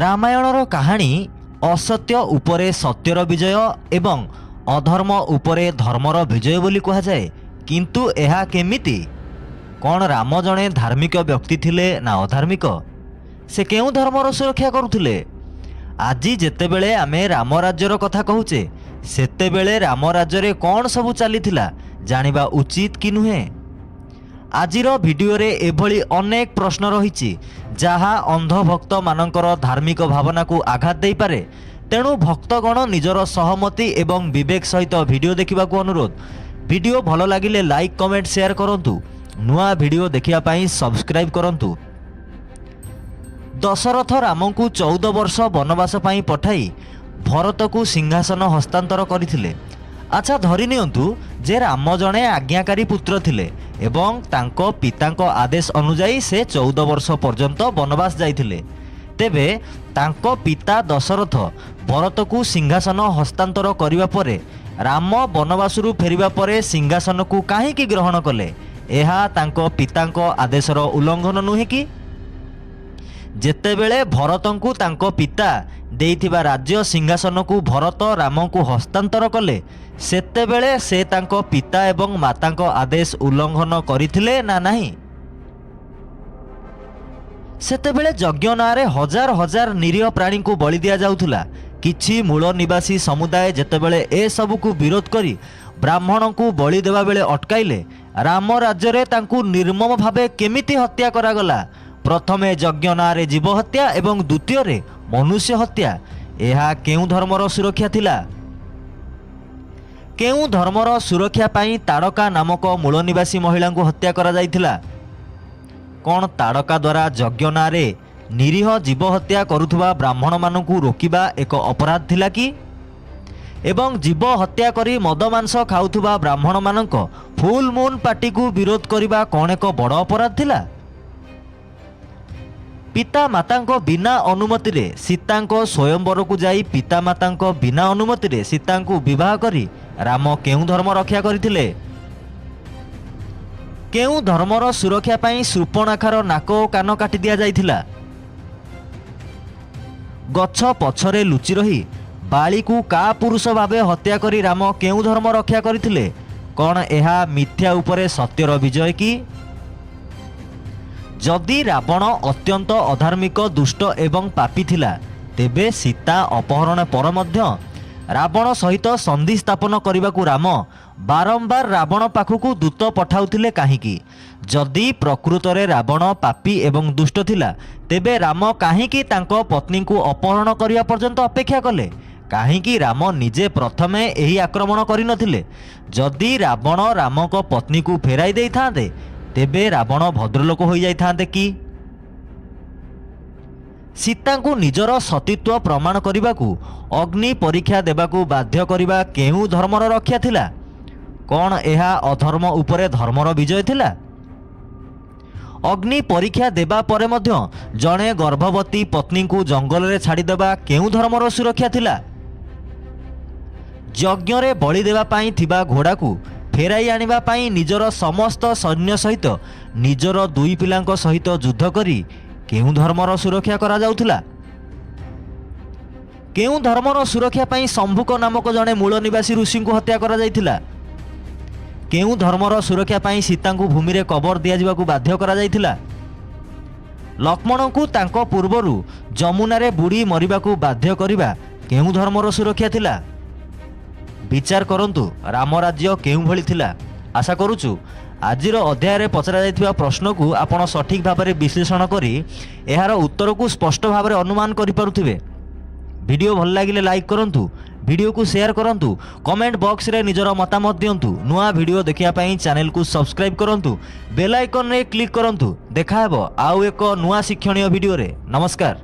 ରାମାୟଣର କାହାଣୀ ଅସତ୍ୟ ଉପରେ ସତ୍ୟର ବିଜୟ ଏବଂ ଅଧର୍ମ ଉପରେ ଧର୍ମର ବିଜୟ ବୋଲି କୁହାଯାଏ। କିନ୍ତୁ ଏହା କେମିତି? କ'ଣ ରାମ ଜଣେ ଧାର୍ମିକ ବ୍ୟକ୍ତି ଥିଲେ ନା ଅଧାର୍ମିକ? ସେ କେଉଁ ଧର୍ମର ସୁରକ୍ଷା କରୁଥିଲେ? ଆଜି ଯେତେବେଳେ ଆମେ ରାମ ରାଜ୍ୟର କଥା କହୁଛେ, ସେତେବେଳେ ରାମ ରାଜ୍ୟରେ କ'ଣ ସବୁ ଚାଲିଥିଲା ଜାଣିବା ଉଚିତ କି ନୁହେଁ? ଆଜିର ଭିଡ଼ିଓରେ ଏଭଳି ଅନେକ ପ୍ରଶ୍ନ ରହିଛି ଯାହା ଅନ୍ଧଭକ୍ତମାନଙ୍କର ଧାର୍ମିକ ଭାବନାକୁ ଆଘାତ ଦେଇପାରେ। ତେଣୁ ଭକ୍ତଗଣ ନିଜର ସହମତି ଏବଂ ବିବେକ ସହିତ ଭିଡ଼ିଓ ଦେଖିବାକୁ ଅନୁରୋଧ। ଭିଡ଼ିଓ ଭଲ ଲାଗିଲେ ଲାଇକ୍, କମେଣ୍ଟ, ସେୟାର କରନ୍ତୁ। ନୂଆ ଭିଡ଼ିଓ ଦେଖିବା ପାଇଁ ସବସ୍କ୍ରାଇବ୍ କରନ୍ତୁ। ଦଶରଥ ରାମଙ୍କୁ 14 ବର୍ଷ ବନବାସ ପାଇଁ ପଠାଇ ଭରତକୁ ସିଂହାସନ ହସ୍ତାନ୍ତର କରିଥିଲେ। ଆଚ୍ଛା, ଧରି ନିଅନ୍ତୁ ଯେ ରାମ ଜଣେ ଆଜ୍ଞାକାରୀ ପୁତ୍ର ଥିଲେ ଏବଂ ତାଙ୍କ ପିତାଙ୍କ ଆଦେଶ ଅନୁଯାୟୀ ସେ 14 ବର୍ଷ ପର୍ଯ୍ୟନ୍ତ ବନବାସ ଯାଇଥିଲେ। ତେବେ ତାଙ୍କ ପିତା ଦଶରଥ ଭରତକୁ ସିଂହାସନ ହସ୍ତାନ୍ତର କରିବା ପରେ ରାମ ବନବାସରୁ ଫେରିବା ପରେ ସିଂହାସନକୁ କାହିଁକି ଗ୍ରହଣ କଲେ? ଏହା ତାଙ୍କ ପିତାଙ୍କ ଆଦେଶର ଉଲ୍ଲଂଘନ ନୁହେଁ କି? ଯେତେବେଳେ ଭରତଙ୍କୁ ତାଙ୍କ ପିତା ଦେଇଥିବା ରାଜ୍ୟ ସିଂହାସନକୁ ଭରତ ରାମଙ୍କୁ ହସ୍ତାନ୍ତର କଲେ, ସେତେବେଳେ ସେ ତାଙ୍କ ପିତା ଏବଂ ମାତାଙ୍କ ଆଦେଶ ଉଲ୍ଲଂଘନ କରିଥିଲେ ନା ନାହିଁ? ସେତେବେଳେ ଯଜ୍ଞ ନାଁରେ ହଜାର ହଜାର ନିରୀହ ପ୍ରାଣୀଙ୍କୁ ବଳି ଦିଆଯାଉଥିଲା। କିଛି ମୂଳ ନିବାସୀ ସମୁଦାୟ ଯେତେବେଳେ ଏସବୁକୁ ବିରୋଧ କରି ବ୍ରାହ୍ମଣଙ୍କୁ ବଳି ଦେବା ବେଳେ ଅଟକାଇଲେ, ରାମ ରାଜ୍ୟରେ ତାଙ୍କୁ ନିର୍ମମ ଭାବେ କେମିତି ହତ୍ୟା କରାଗଲା? ପ୍ରଥମେ ଯଜ୍ଞ ନାଁରେ ଜୀବ ହତ୍ୟା ଏବଂ ଦ୍ୱିତୀୟରେ ମନୁଷ୍ୟ ହତ୍ୟା। ଏହା କେଉଁ ଧର୍ମର ସୁରକ୍ଷା ଥିଲା? କେଉଁ ଧର୍ମର ସୁରକ୍ଷା ପାଇଁ ତାଡ଼କା ନାମକ ମୂଳ ନିବାସୀ ମହିଳାଙ୍କୁ ହତ୍ୟା କରାଯାଇଥିଲା? କ'ଣ ତାଡ଼କା ଦ୍ୱାରା ଯଜ୍ଞ ନାଁରେ ନିରୀହ ଜୀବ ହତ୍ୟା କରୁଥିବା ବ୍ରାହ୍ମଣମାନଙ୍କୁ ରୋକିବା ଏକ ଅପରାଧ ଥିଲା କି? ଏବଂ ଜୀବ ହତ୍ୟା କରି ମଦ ମାଂସ ଖାଉଥିବା ବ୍ରାହ୍ମଣମାନଙ୍କ ଫୁଲ୍ ମୁନ୍ ପାର୍ଟିକୁ ବିରୋଧ କରିବା କ'ଣ ଏକ ବଡ଼ ଅପରାଧ ଥିଲା? ପିତାମାତାଙ୍କ ବିନା ଅନୁମତିରେ ସୀତାଙ୍କ ସ୍ୱୟଂବରକୁ ଯାଇ ପିତାମାତାଙ୍କ ବିନା ଅନୁମତିରେ ସୀତାଙ୍କୁ ବିବାହ କରି ରାମ କେଉଁ ଧର୍ମ ରକ୍ଷା କରିଥିଲେ? କେଉଁ ଧର୍ମର ସୁରକ୍ଷା ପାଇଁ ଶୂର୍ପଣଖାର ନାକ ଓ କାନ କାଟି ଦିଆଯାଇଥିଲା? ଗଛ ପଛରେ ଲୁଚି ରହି ବାଳିକୁ କା ପୁରୁଷ ଭାବେ ହତ୍ୟା କରି ରାମ କେଉଁ ଧର୍ମ ରକ୍ଷା କରିଥିଲେ? କ'ଣ ଏହା ମିଥ୍ୟା ଉପରେ ସତ୍ୟର ବିଜୟ କି? ଯଦି ରାବଣ ଅତ୍ୟନ୍ତ ଅଧାର୍ମିକ, ଦୁଷ୍ଟ ଏବଂ ପାପୀ ଥିଲା, ତେବେ ସୀତା ଅପହରଣ ପରେ ମଧ୍ୟ ରାବଣ ସହିତ ସନ୍ଧି ସ୍ଥାପନ କରିବାକୁ ରାମ ବାରମ୍ବାର ରାବଣ ପାଖକୁ ଦୂତ ପଠାଉଥିଲେ କାହିଁକି? ଯଦି ପ୍ରକୃତରେ ରାବଣ ପାପୀ ଏବଂ ଦୁଷ୍ଟ ଥିଲା, ତେବେ ରାମ କାହିଁକି ତାଙ୍କ ପତ୍ନୀଙ୍କୁ ଅପହରଣ କରିବା ପର୍ଯ୍ୟନ୍ତ ଅପେକ୍ଷା କଲେ? କାହିଁକି ରାମ ନିଜେ ପ୍ରଥମେ ଏହି ଆକ୍ରମଣ କରିନଥିଲେ? ଯଦି ରାବଣ ରାମଙ୍କ ପତ୍ନୀକୁ ଫେରାଇ ଦେଇଥାନ୍ତେ, ତେବେ ରାବଣ ଭଦ୍ରଲୋକ ହୋଇଯାଇଥାନ୍ତେ କି? ସୀତାଙ୍କୁ ନିଜର ସତୀତ୍ୱ ପ୍ରମାଣ କରିବାକୁ ଅଗ୍ନି ପରୀକ୍ଷା ଦେବାକୁ ବାଧ୍ୟ କରିବା କେଉଁ ଧର୍ମର ରକ୍ଷା ଥିଲା? କ'ଣ ଏହା ଅଧର୍ମ ଉପରେ ଧର୍ମର ବିଜୟ ଥିଲା? ଅଗ୍ନି ପରୀକ୍ଷା ଦେବା ପରେ ମଧ୍ୟ ଜଣେ ଗର୍ଭବତୀ ପତ୍ନୀଙ୍କୁ ଜଙ୍ଗଲରେ ଛାଡ଼ିଦେବା କେଉଁ ଧର୍ମର ସୁରକ୍ଷା ଥିଲା? ଯଜ୍ଞରେ ବଳି ଦେବା ପାଇଁ ଥିବା ଘୋଡ଼ାକୁ ଫେରାଇ ଆଣିବା ପାଇଁ ନିଜର ସମସ୍ତ ସୈନ୍ୟ ସହିତ ନିଜର 2 ପିଲାଙ୍କ ସହିତ ଯୁଦ୍ଧ କରି କେଉଁ ଧର୍ମର ସୁରକ୍ଷା କରାଯାଉଥିଲା? କେଉଁ ଧର୍ମର ସୁରକ୍ଷା ପାଇଁ ଶମ୍ଭୁକ ନାମକ ଜଣେ ମୂଳ ନିବାସୀ ଋଷିଙ୍କୁ ହତ୍ୟା କରାଯାଇଥିଲା? କେଉଁ ଧର୍ମର ସୁରକ୍ଷା ପାଇଁ ସୀତାଙ୍କୁ ଭୂମିରେ କବର ଦିଆଯିବାକୁ ବାଧ୍ୟ କରାଯାଇଥିଲା? ଲକ୍ଷ୍ମଣଙ୍କୁ ତାଙ୍କ ପୂର୍ବରୁ ଯମୁନାରେ ବୁଡ଼ି ମରିବାକୁ ବାଧ୍ୟ କରିବା କେଉଁ ଧର୍ମର ସୁରକ୍ଷା ଥିଲା? ବିଚାର କରନ୍ତୁ, ରାମ ରାଜ୍ୟ କେଉଁଭଳି ଥିଲା? ଆଶା କରୁଛୁ ଆଜିର ଅଧ୍ୟାୟରେ ପଚରାଯାଇଥିବା ପ୍ରଶ୍ନକୁ ଆପଣ ସଠିକ୍ ଭାବରେ ବିଶ୍ଳେଷଣ କରି ଏହାର ଉତ୍ତରକୁ ସ୍ପଷ୍ଟ ଭାବରେ ଅନୁମାନ କରିପାରୁଥିବେ। ଭିଡ଼ିଓ ଭଲ ଲାଗିଲେ ଲାଇକ୍ କରନ୍ତୁ, ଭିଡ଼ିଓକୁ ସେୟାର କରନ୍ତୁ, କମେଣ୍ଟ ବକ୍ସରେ ନିଜର ମତାମତ ଦିଅନ୍ତୁ। ନୂଆ ଭିଡ଼ିଓ ଦେଖିବା ପାଇଁ ଚ୍ୟାନେଲକୁ ସବସ୍କ୍ରାଇବ୍ କରନ୍ତୁ, ବେଲ୍ ଆଇକନ୍ରେ କ୍ଲିକ୍ କରନ୍ତୁ। ଦେଖାହେବ ଆଉ ଏକ ନୂଆ ଶିକ୍ଷଣୀୟ ଭିଡ଼ିଓରେ। ନମସ୍କାର।